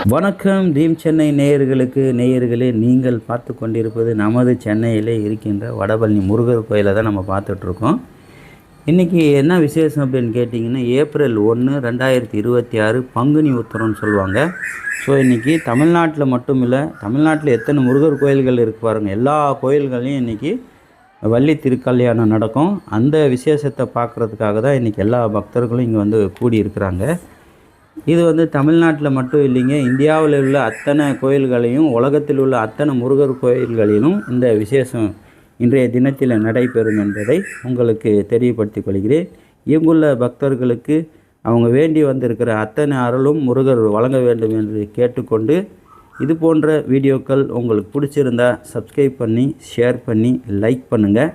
வணக்கம் டீம் சென்னை நேயர்களே, நீங்கள் பார்த்து கொண்டிருப்பது நமது சென்னையிலே இருக்கின்ற வடபழனி முருகர் கோயிலை தான் நம்ம பார்த்துட்ருக்கோம். இன்றைக்கி என்ன விசேஷம் அப்படின்னு கேட்டிங்கன்னா, ஏப்ரல் 1, 2026 பங்குனி உத்திரம்னு சொல்லுவாங்க. ஸோ இன்றைக்கி தமிழ்நாட்டில் மட்டும் இல்லை, தமிழ்நாட்டில் எத்தனை முருகர் கோயில்கள் இருக்குது பாருங்கள், எல்லா கோயில்களையும் இன்றைக்கி வள்ளி திருக்கல்யாணம் நடக்கும். அந்த விசேஷத்தை பார்க்குறதுக்காக தான் இன்றைக்கி எல்லா பக்தர்களும் இங்கே வந்து கூடியிருக்கிறாங்க. இது தமிழ்நாட்டில் மட்டும் இல்லைங்க, இந்தியாவில் உள்ள அத்தனை கோயில்களையும், உலகத்தில் உள்ள அத்தனை முருகர் கோயில்களிலும் இந்த விசேஷம் இன்றைய தினத்தில் நடைபெறும் என்பதை உங்களுக்கு தெரியப்படுத்திக் கொள்கிறேன். இங்குள்ள பக்தர்களுக்கு அவங்க வேண்டி வந்திருக்கிற அத்தனை அருளும் முருகர் வழங்க வேண்டும் என்று கேட்டுக்கொண்டு, இது போன்ற வீடியோக்கள் உங்களுக்கு பிடிச்சிருந்தா சப்ஸ்கிரைப் பண்ணி, ஷேர் பண்ணி, லைக் பண்ணுங்கள்.